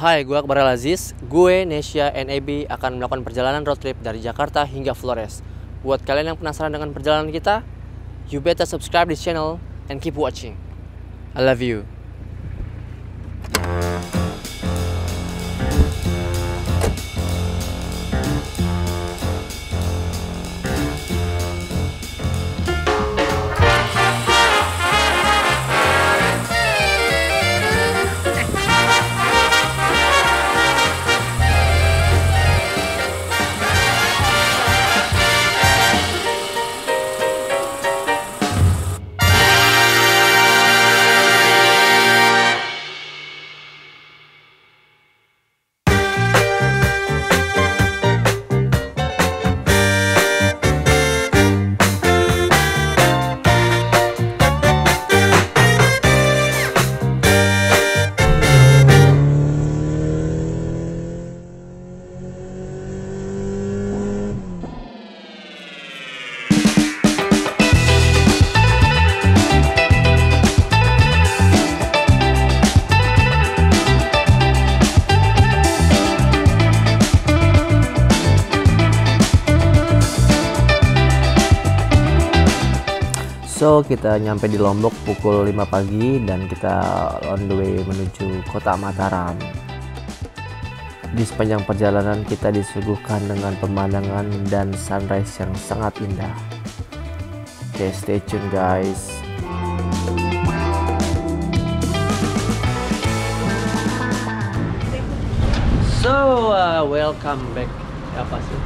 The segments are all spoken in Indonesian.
Hai, gue Akbar Al-Aziz. Gue, Nesya, NAB akan melakukan perjalanan road trip dari Jakarta hingga Flores. Buat kalian yang penasaran dengan perjalanan kita, you better subscribe this channel and keep watching. I love you. So, kita nyampe di Lombok pukul 5 pagi dan kita on the way menuju kota Mataram. Di sepanjang perjalanan kita disuguhkan dengan pemandangan dan sunrise yang sangat indah. Oke, stay tune guys. So, welcome back. Apa sih?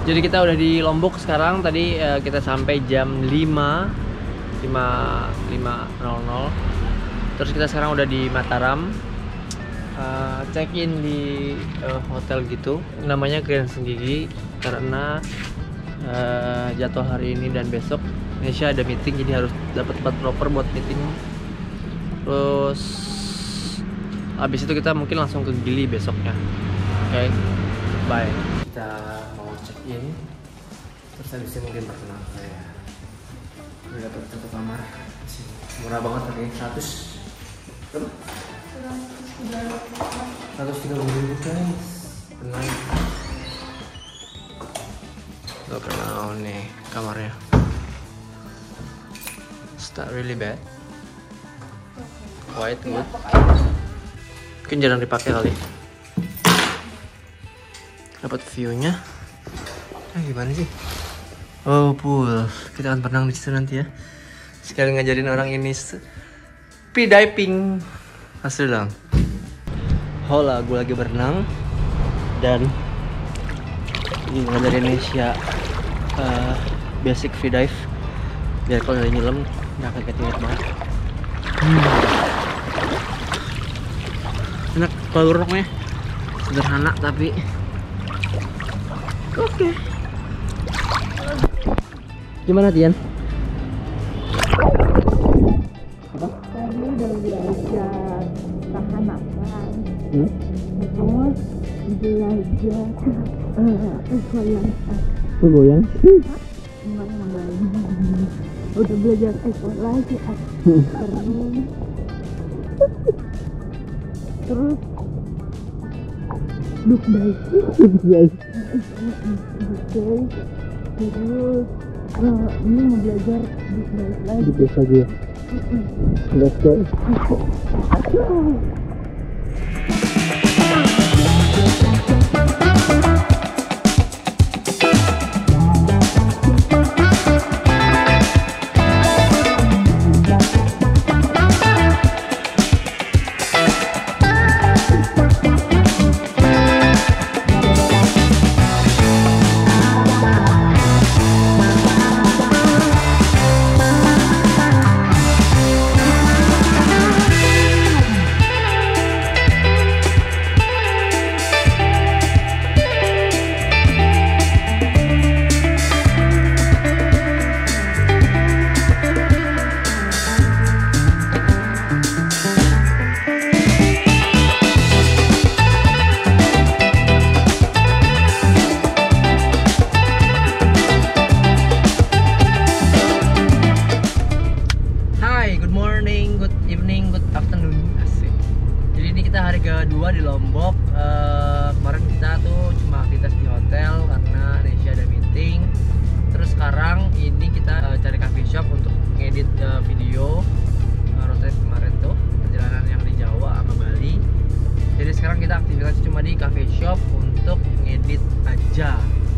Jadi kita udah di Lombok sekarang. Tadi kita sampai jam 5.00. Terus kita sekarang udah di Mataram. Check in di hotel gitu. Namanya Grand Senggigi karena jadwal hari ini dan besok Nesya ada meeting, jadi harus dapat tempat proper buat meeting. Terus habis itu kita mungkin langsung ke Gili besoknya. Oke, bye. Kita mau check in, terus habis itu mungkin berkenal saya. Udah dapat satu kamar, murah banget harganya 100. Berapa? 130.000 guys. Benar. Look around nih kamarnya. It's not really bad. Quite good. Mungkin jarang dipakai kali. Dapat view-nya. Gimana sih? Oh, pool. Kita akan berenang di situ nanti ya. Sekali ngajarin orang ini speed diving. Asli dong. Hola, gue lagi berenang dan ini ngajarin Nesya basic free dive. Biar kalau udah nyelam nggak kaget banget. Enak peluruknya, sederhana tapi oke. Gimana Tian? Apa? Tadi udah belajar tahan nafas. Terus belajar goyang. Goyang? Udah belajar ekor lagi. Terus duk baik. Terus ini mau belajar duk baik lagi. Duk lagi ya? Let's go.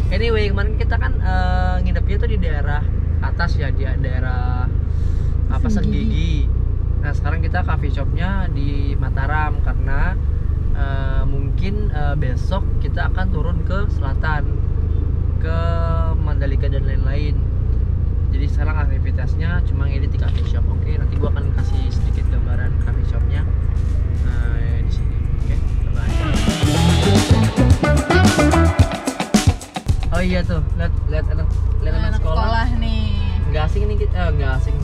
Anyway, kemarin kita kan nginepnya tuh di daerah atas ya, di daerah apa Senggigi. Nah sekarang kita coffee shopnya di Mataram karena mungkin besok kita akan turun ke selatan, ke Mandalika dan lain-lain. Jadi sekarang aktivitasnya cuma ngedit di coffee shop. Oke, nanti gua akan kasih sedikit gambaran coffee shopnya di sini. Oke, bye. Oh iya tuh, lihat anak sekolah nih. nggak asing nih kita, nggak asing,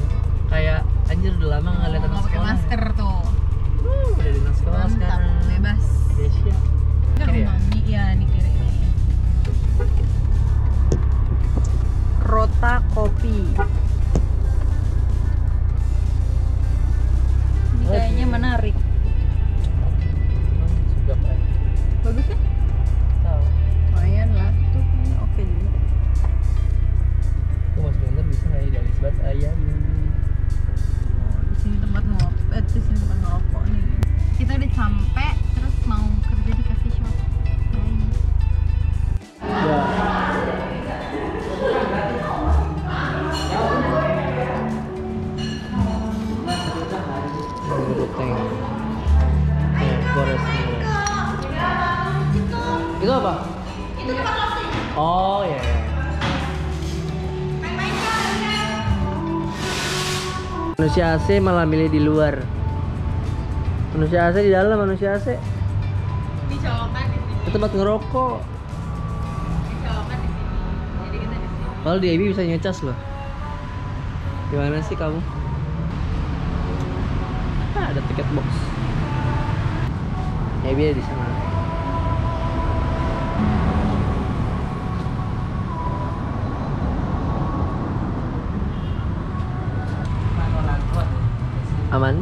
kayak anjir udah lama nggak lihat anak Pakai sekolah. masker tuh. Udah di anak sekolah Mantap, sekarang. bebas. Desya. Kan Kiri ya? umami ya di kiri ini. Rota kopi. Ini kayaknya menarik. Sudah pak. Bagus ya? Tahu. Lumayan lah, tuh kayaknya oke juga. Aku masih bener bisa nggak idealis banget ayam. Oh, di sini tempat ngerokok, di sini tempat ngerokok nih. Kita udah sampai, terus mau kerja di coffee shop. Ya. Tank. Ya, forest ini. Itu apa? Itu tempat roasting. Oh ya. Manusia AC malah milih di luar. Manusia AC di dalam, manusia AC. Dicolokan di sini, Itu tempat ngerokok. dicolokan di sini. Jadi kita di sini. Kalau di AB bisa nyecas loh. Gimana sih kamu? Ada tiket box. AB di sana. Aman?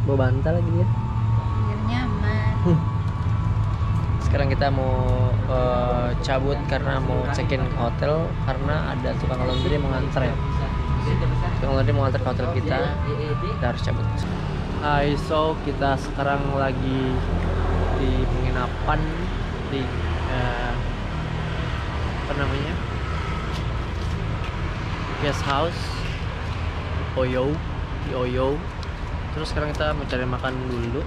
Bawa bantal lagi dia. Biar nyaman. Sekarang kita mau cabut karena mau check-in ke hotel karena ada tukang laundry yang mengantar ya. Tukang laundry mau antar ke hotel kita harus cabut. Hai, so kita sekarang lagi di penginapan di apa namanya, guest house Oyo, di Oyo. Terus sekarang kita mau cari makan dulu.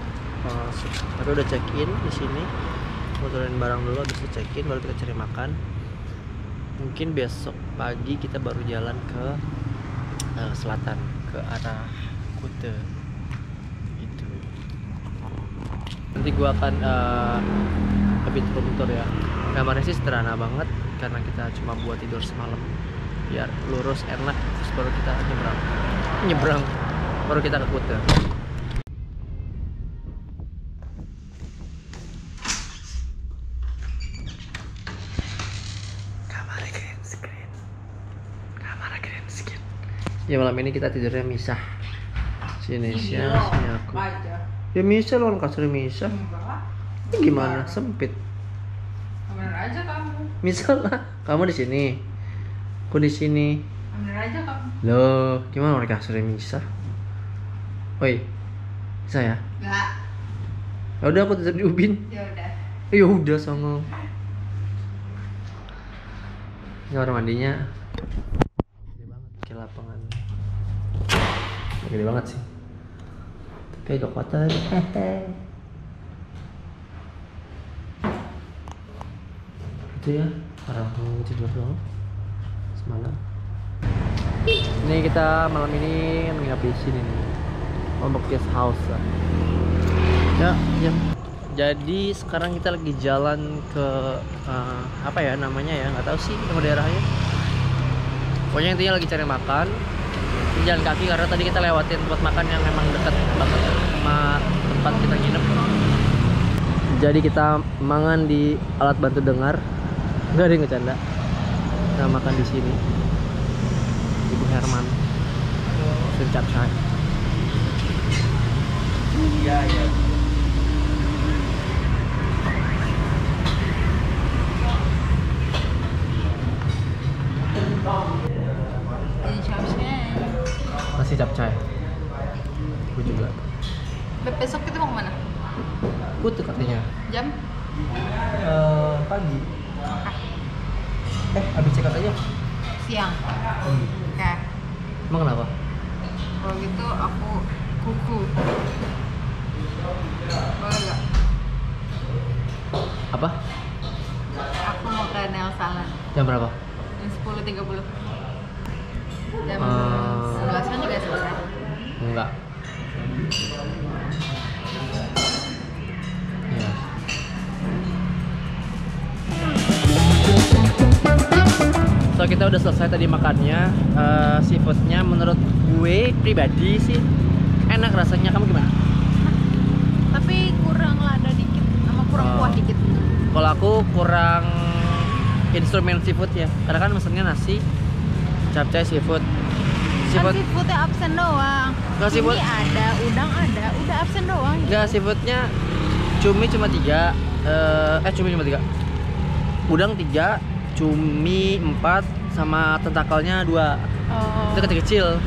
Tapi udah check in di sini. Mau turunin barang dulu, habis itu check in baru kita cari makan. Mungkin besok pagi kita baru jalan ke selatan, ke arah Kuta. Gitu. Nanti gua akan lebih tour ya. Kamarnya sih sederhana banget karena kita cuma buat tidur semalam. Biar lurus enak, terus baru kita nyebrang baru kita ke Kuta. Kamarnya green screen. Ya malam ini kita tidurnya misah. Si Nesya, si aku. Ya misah loh, kasur misah. Ini gimana? Sempit. Bener aja kamu. Misal lah, kamu di sini. Aku di sini. Bener aja kamu. Loh, gimana mereka kasurnya misah? Oi, bisa ya? Enggak. Ya udah aku tidur di ubin. Ya udah. Ya udah songong. Ini kamar mandinya gede banget, kayak lapangan. Gede banget sih. Tapi agak kotor. Itu ya, orang mau tidur doang semalam. Ini kita malam ini menginap di sini nih, Lombok Guest House lah. Ya. Jadi sekarang kita lagi jalan ke apa ya namanya ya, nggak tahu sih nama daerahnya. Pokoknya intinya lagi cari makan. Ini jalan kaki karena tadi kita lewatin tempat makan yang memang dekat banget sama tempat kita nginep. Jadi kita mangan di alat bantu dengar. Nggak ada yang ngecanda. Kita makan di sini. Ibu Herman. Pesen capcay. Iya. Masih capcay. Aku juga. Besok kita mau kemana? Kutu katanya. Jam? Pagi. Habis check out aja. Siang. Oke. Emang kenapa? Kalau gitu aku kuku. Boleh nggak? Apa? Aku mau ke nail salon. Jam berapa? Jam 10.30. Jam 11 kan juga selesai. Enggak. Ya. So kita udah selesai tadi makannya. Seafoodnya menurut gue pribadi sih enak rasanya. Kamu gimana? Tapi kurang lada dikit sama kurang kuah dikit. Kalau aku kurang instrumen seafood ya. Karena kan mesennya nasi, capcay seafood. Kan seafoodnya absen doang. Nggak, seafood. Ini ada, udang ada, udah absen doang. Enggak, seafoodnya cumi cuma 3. Cumi cuma 3. Udang 3, cumi 4, sama tentakelnya 2. Oh. Itu kecil-kecil.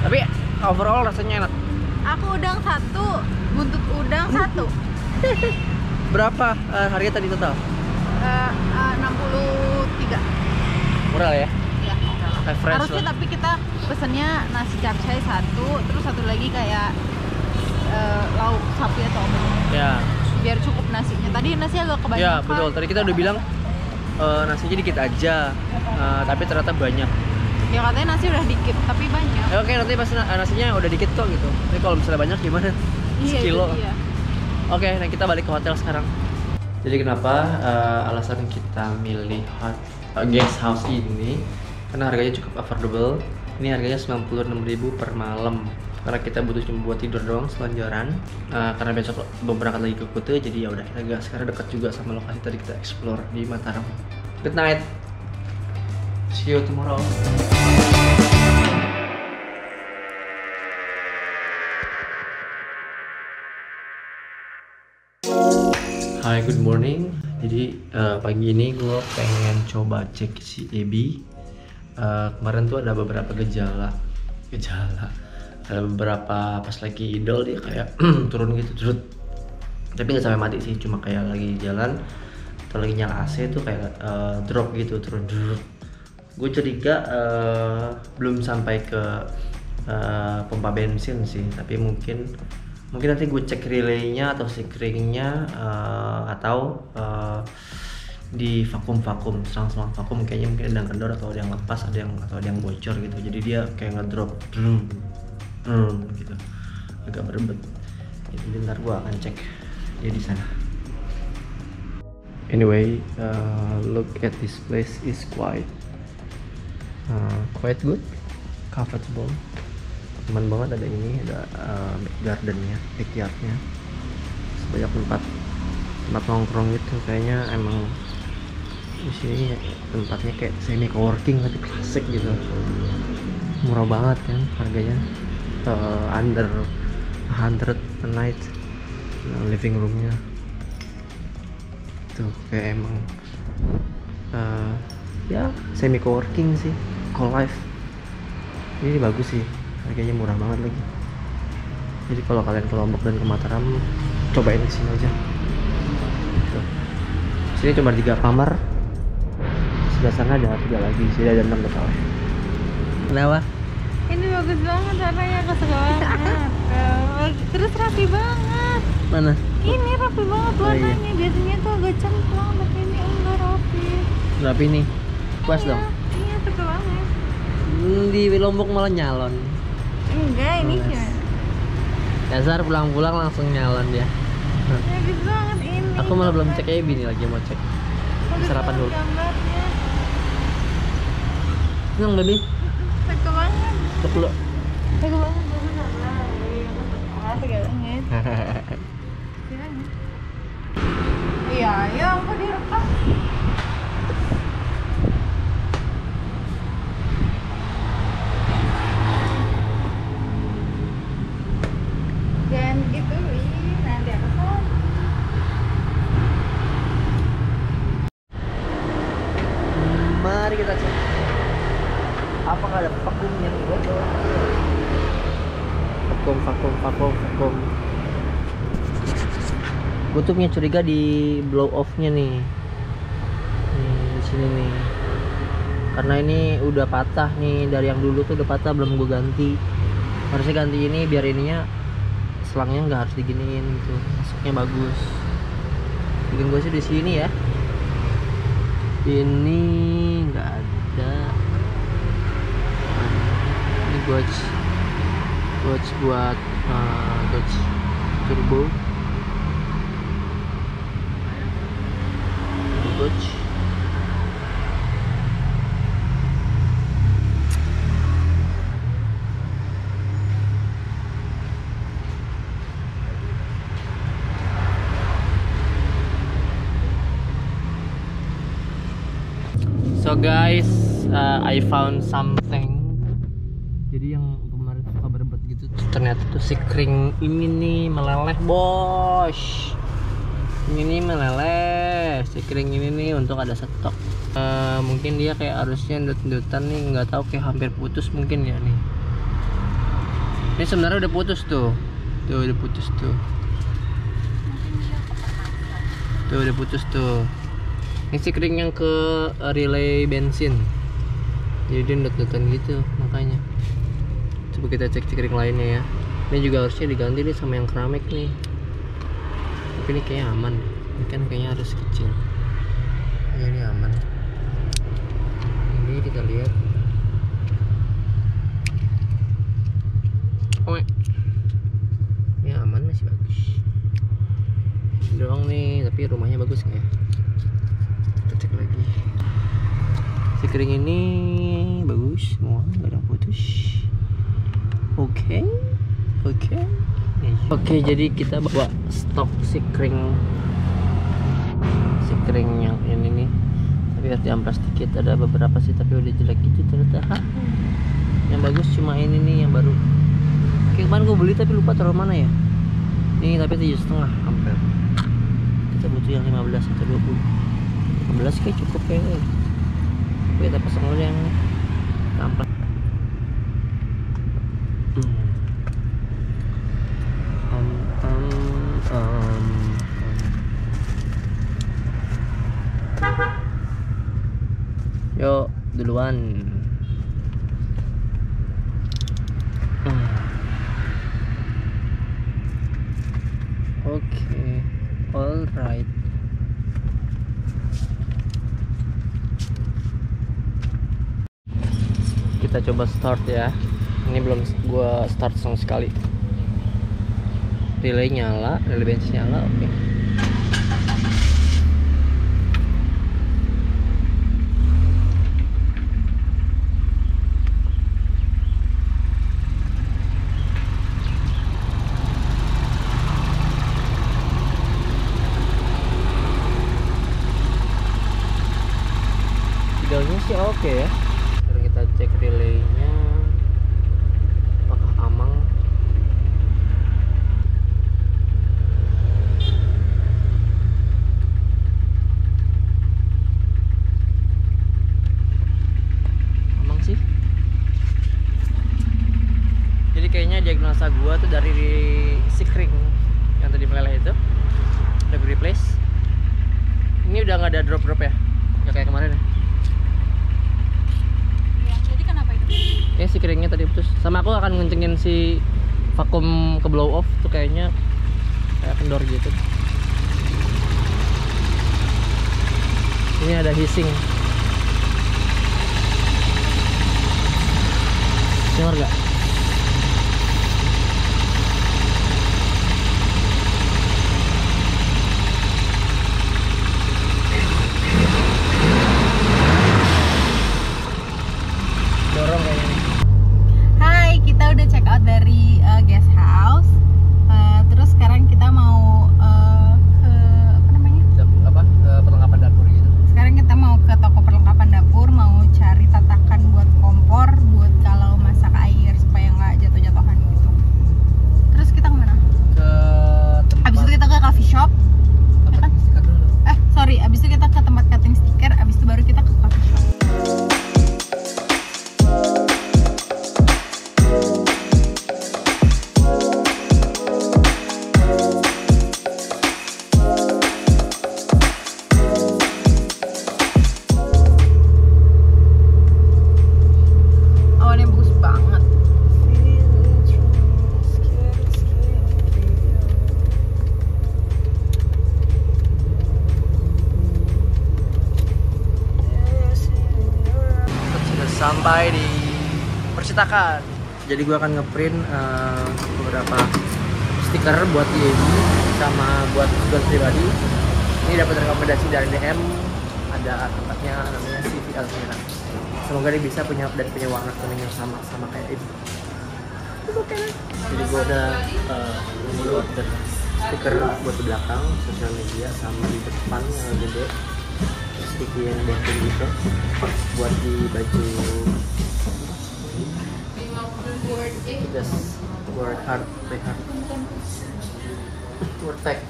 Tapi overall rasanya enak. Aku udang 1, buntut udang 1. Berapa harga tadi total? 63. Murah lah ya. Iya, Kayak fresh harusnya lah. tapi kita pesennya nasi capcay 1, terus satu lagi kayak lauk sapi atau apa. Ya. Biar cukup nasinya. Tadi nasi agak kebanyakan. Ya, betul. Tadi kita udah bilang nasinya dikit aja. Tapi ternyata banyak. Ya katanya nasi udah dikit, tapi banyak. Ya, oke, nanti pas nasinya udah dikit kok gitu. Tapi kalau misalnya banyak gimana? Iya, Sekilo. itu dia. Oke, nah kita balik ke hotel sekarang. Jadi kenapa alasan kita milih guest house ini? Karena harganya cukup affordable. Ini harganya 96.000 per malam. Karena kita butuh cuma buat tidur doang selonjoran. Karena besok berangkat lagi ke Kuta, jadi ya udah kita gas. Karena dekat juga sama lokasi tadi kita explore di Mataram. Good night. See you tomorrow. Hai, good morning. Jadi pagi ini gue pengen coba cek si Ebi. Kemarin tuh ada beberapa gejala. Ada beberapa pas lagi idol dia kayak turun gitu, tapi nggak sampai mati sih, cuma kayak lagi jalan atau lagi nyala AC tuh kayak drop gitu, turun. Gue curiga belum sampai ke pompa bensin sih, tapi mungkin nanti gue cek relaynya atau sekringnya atau di vakum selang vakum, kayaknya mungkin ada yang kendor atau ada yang lepas, atau ada yang bocor gitu, jadi dia kayak ngedrop gitu, agak berebet. Jadi ntar gue akan cek dia di sana. Anyway, look at this place, is quite good, comfortable. Teman banget, ada ini, ada gardennya, backyardnya, banyak tempat nongkrong gitu. Kayaknya emang di sini tempatnya kayak semi coworking tapi klasik gitu, murah banget kan harganya, under 100 per night. Living roomnya tuh kayak emang ya semi coworking sih, co-life. Ini bagus sih, harganya murah banget lagi. Jadi kalau kalian ke Lombok dan ke Mataram, cobain kesini aja. Tuh. Sini cuma 3 kamar, sebelah sana ada 3 lagi, sini ada 6 total. Kenapa? Ini bagus banget warnanya, aku suka banget. Terus rapi banget. Mana? Ini rapi banget warnanya. Oh, iya. Biasanya tuh agak cemplang, tapi ini enggak rapi. Rapi nih, puas dong. Iya, suka banget. Di Lombok malah nyalon. Enggak, ini Puas. gimana? Dasar pulang-pulang langsung nyalon dia. Bagus banget ini. Aku malah belum cek Ebi nih, lagi mau cek. Bagus Sarapan banget dulu. gambarnya. Seneng baby? Suka banget. Cek dulu. Suka banget. Suka banget. Iya, ya ampun direkam. Jangan gitu, nanti aku salah. Mari kita cek. Apakah ada vakum yang bocor? Vakum. Gue tuh punya curiga di blow off-nya nih. Nih di sini nih. Karena ini udah patah nih, dari yang dulu tuh udah patah, belum gue ganti. Harusnya ganti ini biar ininya selangnya nggak harus diginiin gitu, masuknya bagus. Bikin gue sih di sini ya. Ini nggak ada. Ini gauge buat gauge turbo. Gauge. So guys, I found something. Jadi yang kemarin suka berebut gitu, ternyata tuh si kring ini nih meleleh bos. Ini nih meleleh, si kring ini nih untuk ada stok. Mungkin dia kayak harusnya ndut-ndutan nih, nggak tahu, kayak hampir putus mungkin ya nih. Ini sebenarnya udah putus tuh, udah putus tuh. Tuh udah putus tuh. Ini si kring yang ke relay bensin, jadi dia ndut-ndutan gitu makanya. Coba kita cek kring lainnya ya. Ini juga harusnya diganti nih sama yang keramik nih, tapi ini kayaknya aman. Ini kan kayaknya harus kecil ya, ini aman. Ini kita lihat. Oh, ini aman, masih bagus doang nih, tapi rumahnya bagus nggak ya? Cek lagi. Si kering ini bagus semua, nggak ada yang putus. Oke. Jadi kita bawa stok si kering yang ini nih, tapi harus diamplas dikit. Ada beberapa sih tapi udah jelek gitu ternyata. Yang bagus cuma ini nih yang baru. Kayak kemarin gue beli tapi lupa taruh mana ya. Ini tapi 7,5 ampere. Kita butuh yang 15 atau 20. 15 kayak cukup kayaknya. Kita pasang dulu yang tampak. Yuk duluan. Oke, alright. Kita coba start ya. Ini belum gua start sama sekali. Relay nyala, relay bensin nyala, oke. Sinyalnya sih oke ya. Sekarang kita cek relaynya apakah aman. Aman sih. Jadi kayaknya diagnosa gua tuh dari si kring yang tadi meleleh itu udah gue replace. Ini udah nggak ada drop ya, nggak kayak kemarin ya. Kayak si keringnya tadi putus. Sama aku akan ngencengin si vakum ke blow off tuh, kayaknya kayak kendor gitu. Ini ada hissing. Dengar gak? Dorong kayaknya nih. Hai, kita udah check out dari guest house. Terus sekarang kita mau ke apa namanya? Perlengkapan dapur gitu. Sekarang kita mau ke toko perlengkapan dapur, mau cari tatakan buat kompor, buat kalau masak air sampai di percetakan. Jadi gua akan ngeprint beberapa stiker buat Yemi sama buat tugas pribadi. Ini dapat rekomendasi dari DM, ada tempatnya namanya CV Almira. Semoga dia bisa punya warna kuning yang sama kayak ini. Jadi gua udah order stiker buat di belakang, sosial media, sama di depan yang gede, stiker yang backing gitu buat di baju. Just work hard, play hard. Perfect.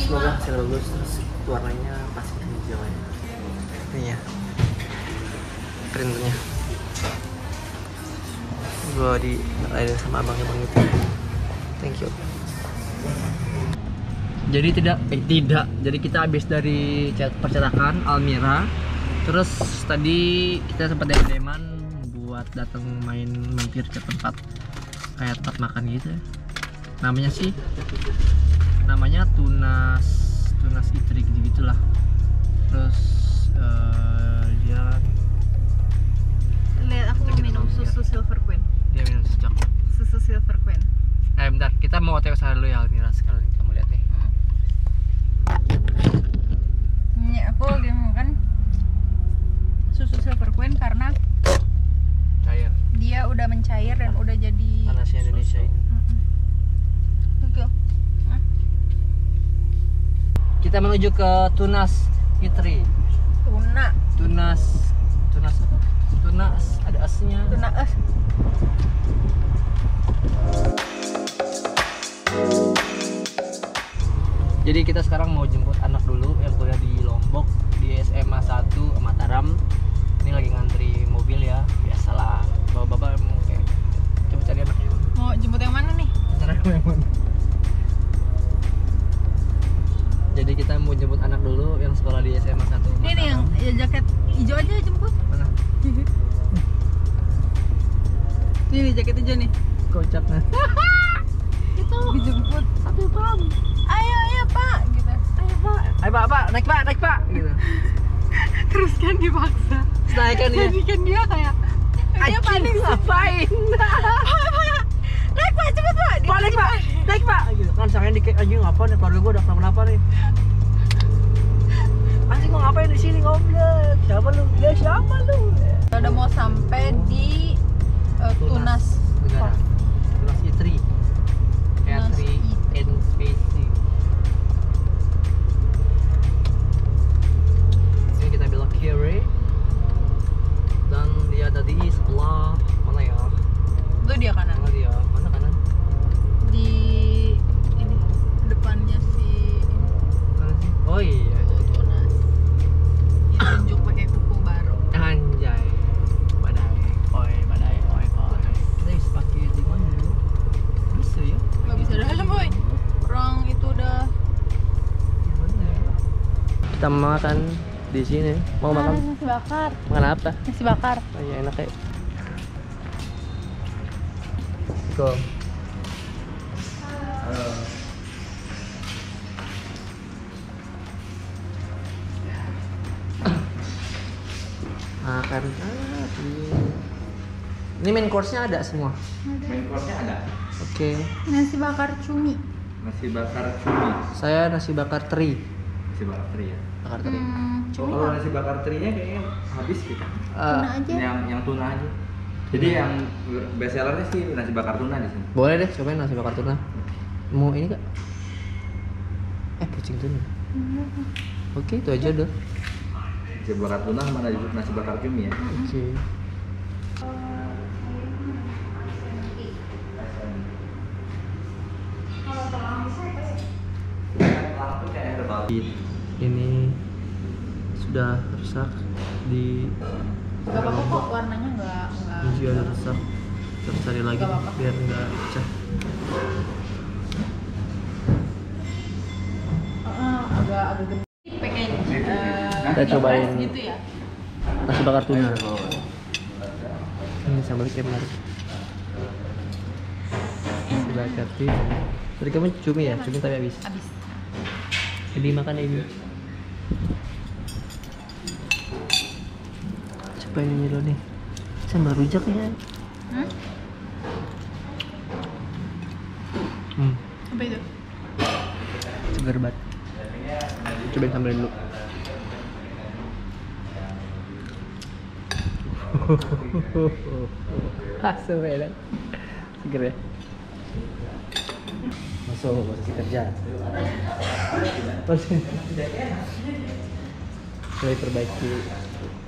Semoga hasil bagus, terus warnanya pasti hijau ya. Ini ya printernya. Gue di lain sama abangnya bang itu. Thank you. Jadi tidak. Jadi kita habis dari percetakan Almira. Terus tadi kita sempat DM-an buat datang main mampir ke tempat kayak tempat makan gitu. Namanya Tunas Itri gitulah. Terus dia Lihat aku mau minum susu Silver Queen. Dia minum Susu Silver Queen. Bentar, kita mau tengok sana dulu ya Almira sekalian kamu lihat nih. Ini aku lagi makan susu Silver Queen karena Cair. dia udah mencair dan udah jadi Panasnya Indonesia ini. Oke. Kita menuju ke Tunas Itri. Tunas apa? Tunas ada asnya. Tuna es. Jadi kita sekarang mau jemput anak dulu yang kuliah di Lombok di SMA 1 Mataram. Ini lagi ngantri mobil ya, biasalah. Bapak-bapak emang kayak coba cari anaknya. Mau jemput yang mana nih? Cara yang mana? Jadi kita mau jemput anak dulu yang sekolah di SMA 1 Mataram. Ini nih yang jaket hijau aja jemput. Mana? Ini nih jaket hijau nih. Kocaknya. Itu dijemput satu pam. Ayo Pak gitu. Ayo Pak, naik Pak gitu. Terus kan dipaksa. Naik kan dia. Tadi kan dia kayak dia panik ngapain? Naik Pak, cepet Pak. Naik Pak gitu. Kan sayangnya dikit anjing ngapain nih, keluarga gua udah kenapa-napa nih. Anjing gua ngapain di sini ngobrol? Siapa lu? Kita udah mau sampai di Tunas negara. Park. Tunas Itri. Itri and Spacey. Ini kita belok kiri. Dan dia tadi sebelah mana ya? Itu dia kanan. Mana kanan? Di ini depannya si Mana sih? Oh iya. Tunas. Ditunjuk pakai kuku baru. Anjay. Badai. Kita bisa pakai di mana dulu? Bisa ya? Gak bisa dalam boy. Orang itu udah. Kita makan di sini. Mau makan? Nasi bakar. Makan apa? Nasi bakar. Oh iya enak ya. Go. Makan. Ini main course-nya ada semua. Main course-nya ada. Oke. Nasi bakar cumi. Nasi bakar cumi. Saya nasi bakar teri. Nasi bakar teri ya. Bakar teri. Cumi Kalau Pak. nasi bakar terinya kayaknya habis gitu. Tuna aja. Yang tuna aja. Jadi yang best sellernya sih nasi bakar tuna di sini. Boleh deh, cobain nasi bakar tuna. Mau ini gak? Kucing tuna. Oke, itu aja deh. Nasi bakar tuna sama nasi bakar cumi ya. Oke. Ini sudah rusak di Gak apa-apa kok warnanya nggak. ini juga udah rusak. Terus cari lagi Gak apa-apa. biar nggak pecah. Agak gede. Pengen Kita cobain gitu ya. nasi bakar tuna. Ini sambal kayak menarik. Nasi bakar tuna. Tadi kamu cumi ya? Cumi tapi habis. Abis. Jadi makan ini. Cobain ini dulu nih. Sambal rujak ya. Apa itu? Segar banget. Cobain sambalin dulu. Asam ya, seger ya. Masuk posisi kerja. Mulai perbaiki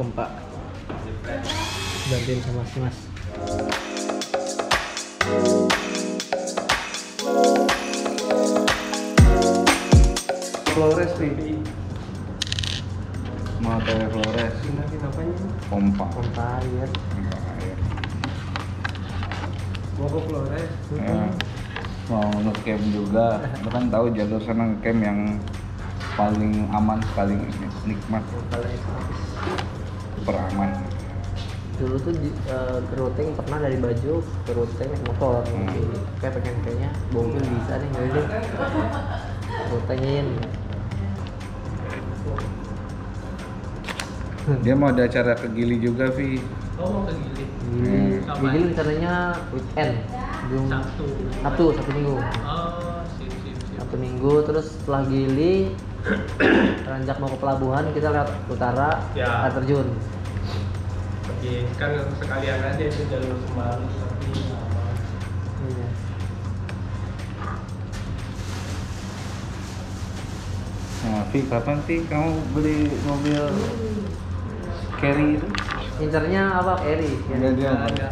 pompa. Bantuin sama mas. Flores nih. Mau tele Flores. Gimana apanya? Pompa. Pompa air. Pompa air. Mau ke Flores. Ya. Mau ngecamp juga. Lu kan tahu jalur sana ngecamp yang paling aman, paling nikmat, super aman. Dulu tuh ke routing pernah dari Baju ke routing naik motor. Kayak kayaknya mobil bisa nih, nggak deh. Routingin. Dia mau ada acara ke Gili juga, Vi. Oh, mau ke Gili. Gili rencananya weekend. Sabtu Minggu. Oh, sip. Sabtu Minggu, terus setelah Gili ranjak mau ke pelabuhan, kita lewat utara, Ya. air terjun. Pergi kan sekalian aja itu jalur Semarang tapi aman. Iya. Nah, Vi, kapan Vi kamu beli mobil carry itu? Incernya apa? Eri. Enggak dia apa? Ada.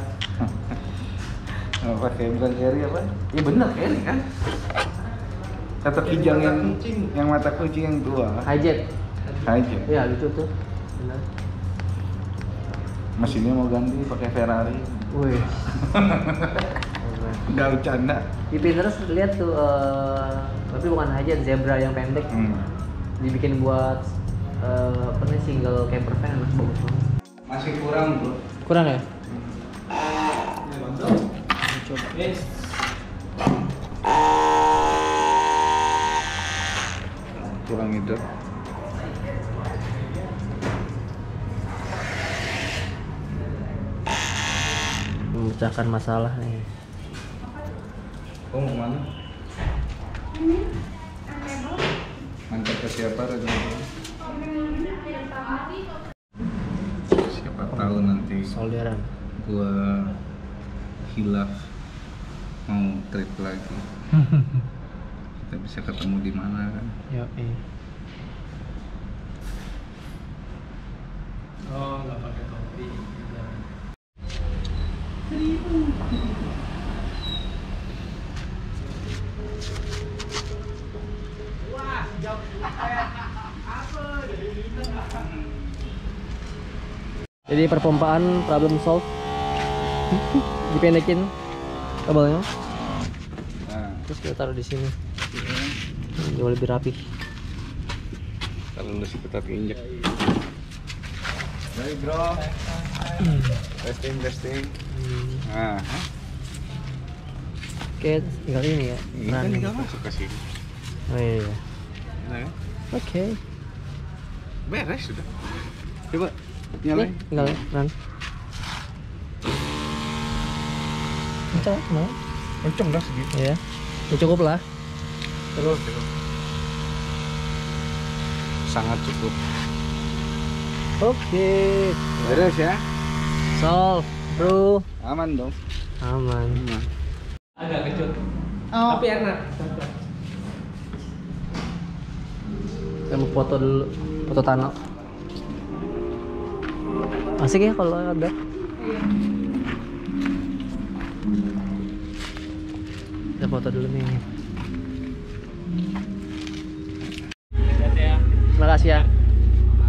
Apa kayak bukan carry apa? Iya bener carry kan? Kata kijang yang mata kucing yang tua. Hijet. Aja. Iya lucu tuh. Benar. Mesinnya mau ganti pakai Ferrari. Wih. Enggak bercanda. Di Pinterest lihat tuh, tapi bukan hijet, zebra yang pendek. Dibikin buat apa nih, single camper van, bagus banget. Masih kurang, Bro. Kurang ya? Coba. Yes. Kurang itu. Memecahkan masalah nih. Oh, mau kemana? Antar ke siapa rencana? Siapa tahu nanti Solderan. gua hilaf mau trip lagi. Kita bisa ketemu di mana kan? Yo, Oh, nggak pakai topi. Jadi perpompaan problem solve. Dipendekin kabelnya, Nah, terus kita taruh di sini. Jauh lebih rapi. kalau lu sih tetap injek. Baik, Bro. Testing. Nah, Oke, tinggal ini ya. ini kan Running. tinggal masuk ke sini. Oh iya. Nah, Oke. beres sudah. Coba Nih, nyalain. tinggal run. Kencang, mau? Kenceng dah segitu. Ya. Ya cukup lah. Terus. Sangat cukup. Oke. Beres ya? Solve, bro. Aman dong. Aman. Agak kecut. Oh. Tapi enak. Kita mau foto dulu, foto Tano. Asik ya kalau ada. Kita foto dulu nih. Terima kasih ya.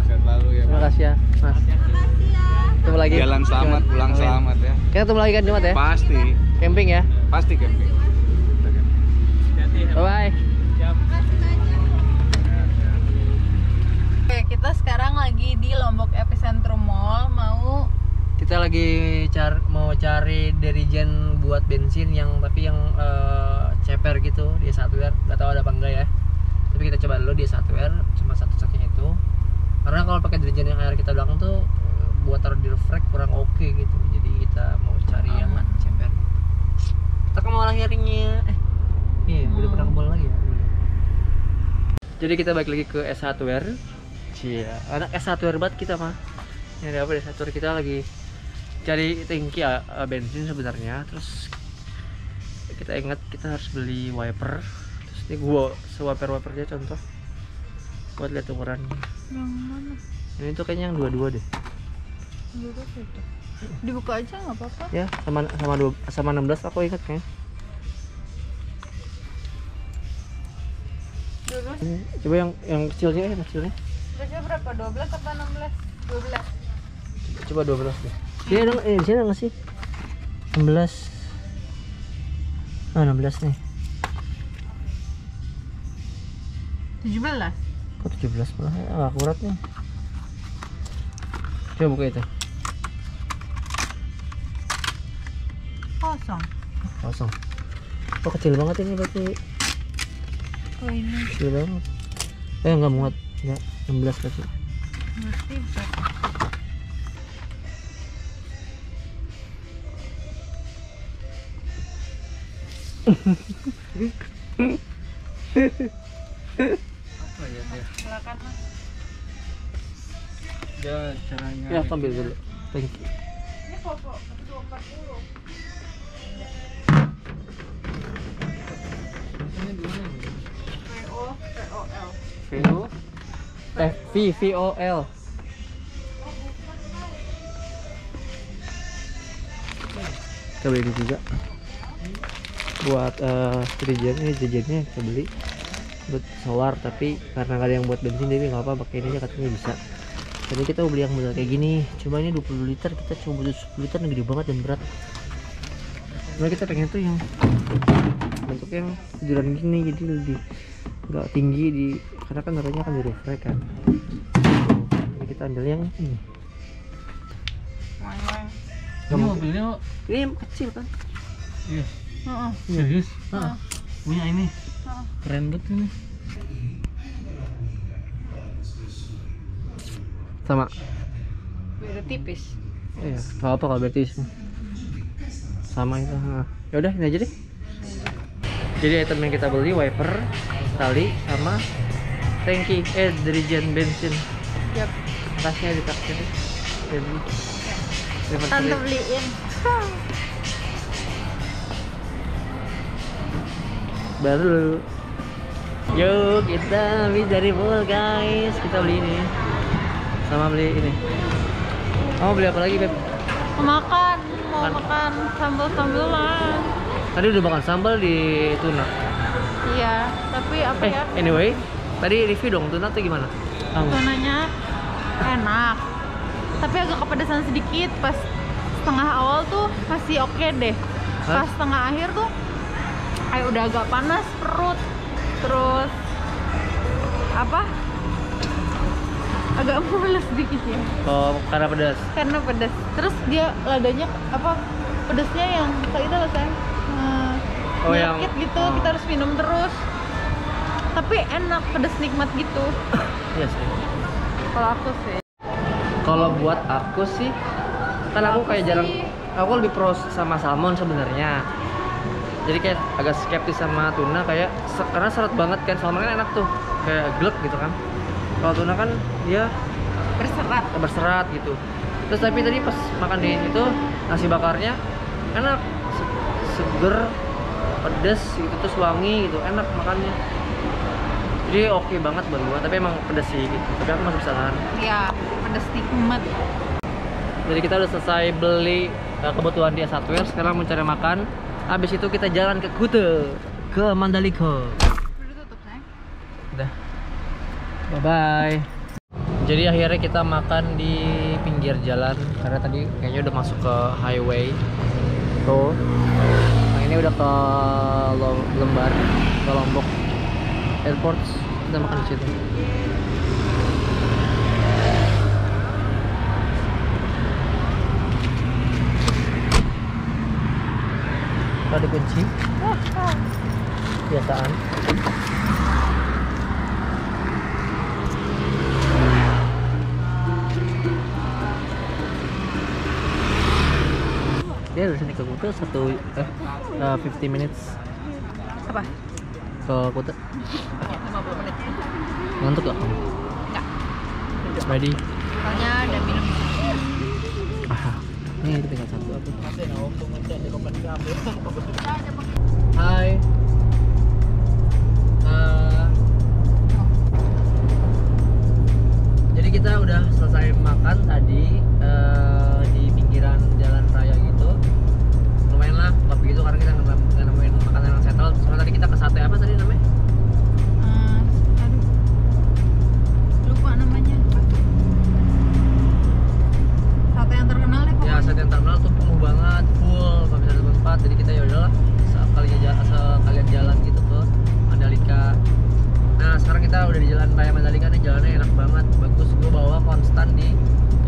Sehat lalu ya. Terima kasih ya, Mas. Ketemu lagi. Jalan selamat, pulang Amin. selamat ya. Kita ketemu lagi kan Jumat ya? Pasti, Camping ya. pasti camping. Hati-hati. Bye bye. Siap. Oke, kita sekarang lagi di Lombok Epicentrum Mall, Kita lagi mau cari dirigen buat bensin yang ceper gitu, dia hardware. Nggak tahu ada apa enggak ya. Tapi kita coba dulu dia hardware, cuma satu-satunya itu. Karena kalau pakai dirigen yang air kita belakang tuh buat taruh di refrek kurang oke gitu, jadi kita mau cari yang ceper. Kita ke mall akhirnya. Iya, udah pernah ke mall lagi ya. Jadi kita balik lagi ke S Hardware. Cia, anak S Hardware banget kita mah. Ini ada apa di S Hardware, kita lagi cari tangki bensin sebenarnya. Terus kita ingat kita harus beli wiper. Terus ini gua wiper-wipernya contoh buat lihat ukurannya. Yang mana? Ini tuh kayaknya yang dua-dua deh. Dibuka aja nggak apa-apa. Ya, sama 16 aku ingat kan. Ini, coba yang kecilnya ya, kecilnya. Biasanya berapa? 12 apa 16? 12. Coba 12 deh. Sini dong, di sini nggak sih? 16. Ah, 16 nih. 17. Kok 17 malah? Ah, akurat nih. Coba buka itu. Kosong. Oh, kecil banget ini berarti. Oh ini Kecil banget. Nggak muat. Nggak, 16 berarti. berarti berapa? Apa ya dia? Silakan Mas. Dia caranya. Ya, ambil dulu. Thank you. Ini Popo 240. Ini gimana? VOL. VOL. Kita beli ini juga buat dirijen. Ini dirijennya kita beli buat solar, tapi karena nggak ada yang buat bensin jadi nggak apa, pakai ini aja katanya bisa. Tadi kita mau beli yang model kayak gini, coba ini 20 liter, kita cuma butuh 10 liter, gede banget dan berat. Cuma kita pengen tuh yang bentuk yang tiduran gini, jadi lebih nggak tinggi di, karena kan naruhnya kan di refrek kan. Jadi kita ambil yang ini. Ini mobilnya Ini yang kecil kan? iya. Heeh. Serius? Heeh. Punya ini. Heeh. Keren banget ini. Sama. Beda tipis. Iya, nggak apa kalau berarti sama itu. Ya udah ini aja deh. Jadi item yang kita beli wiper, tali, sama tangki, dirijen bensin. Yap. Tasnya ditaksir. Jadi Tante beliin. baru. Yuk kita habis dari mall guys, kita beli ini sama beli ini. Mau beli apa lagi Beb? Mau makan sambal-sambalan. Tadi udah makan sambal di tuna. Iya, tapi apa ya? Anyway, tadi review dong tuna tuh gimana? Tunanya enak, tapi agak kepedesan sedikit. Pas setengah awal tuh masih oke deh. Pas setengah akhir tuh kayak udah agak panas perut. Terus apa? Agak mules dikit ya. Oh, karena pedas. Karena pedas. Terus dia ladanya apa? Pedasnya yang kayak itu loh sayang. Oh, yang nyelkit gitu, kita harus minum terus. Tapi enak, pedas nikmat gitu. Iya sih. Kalau aku sih. Kalau buat aku sih, kan aku kayak jarang, aku lebih pro sama salmon sebenarnya. Jadi kayak agak skeptis sama tuna, kayak karena seret banget kan. Salmon kan enak tuh, kayak glek gitu kan. Kalau tuna kan dia berserat gitu. Terus tapi tadi pas makan di situ nasi bakarnya enak, seger, pedes gitu, terus wangi gitu, enak makannya. Jadi oke banget buat gua, tapi emang pedes sih gitu. Tapi aku masih bisa nahan. Iya, pedas nikmat. Jadi kita udah selesai beli kebutuhan di S Hardware, sekarang mencari makan. Habis itu kita jalan ke Kuta, ke Mandalika. Udah tutup, sayang. Udah. Bye bye. Jadi akhirnya kita makan di pinggir jalan karena tadi kayaknya udah masuk ke highway. Tuh. Nah, ini udah ke Lembar, ke Lombok Airport. Kita makan di situ. Ada kunci. Biasaan. ke Kuta 50 minutes Apa? ke Kuta. 50 menit. Ngantuk gak kamu? Enggak. Ready? Soalnya ada minum. Ini itu tinggal satu aku. Hai. Jadi kita udah selesai makan tadi di pinggiran jalan raya gitu. Lumayan lah, tapi gitu karena kita nggak nemuin makanan yang settle. Soalnya tadi kita ke sate apa tadi namanya? Aduh. Lupa namanya. Sate yang terkenal deh pokoknya. Ya sate yang terkenal tuh penuh banget, full, nggak bisa ada tempat. Jadi kita ya udahlah sekalian jalan gitu ke Mandalika. Nah sekarang kita udah di jalan raya Mandalika nih, jalannya enak banget, bagus. Gue bawa konstan di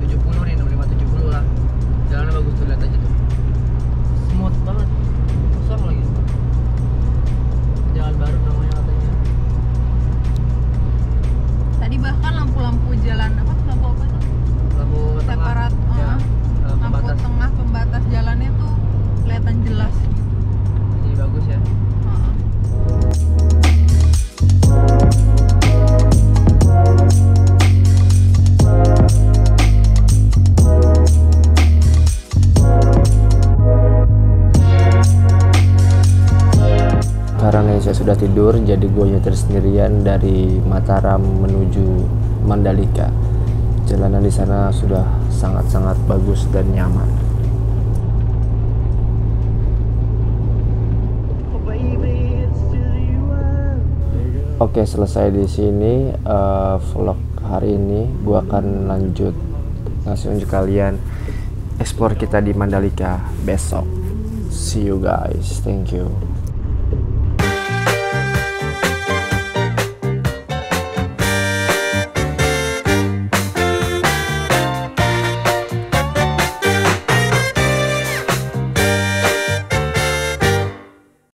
70 nih, 65-70 lah. Jalannya bagus tuh, lihat aja tuh, smooth banget, kosong lagi. Jalan baru namanya katanya. Tadi bahkan lampu-lampu jalan apa? Lampu apa itu? Lampu tengah. Separat. Ya, Lampu pembatas. tengah pembatas jalannya tuh kelihatan jelas. Jadi bagus ya. Karena saya sudah tidur, jadi gue nyetir sendirian dari Mataram menuju Mandalika. Jalanan di sana sudah sangat-sangat bagus dan nyaman. Oke, selesai di sini vlog hari ini. Gue akan lanjut ngasih unjuk kalian explore kita di Mandalika besok. See you guys, thank you.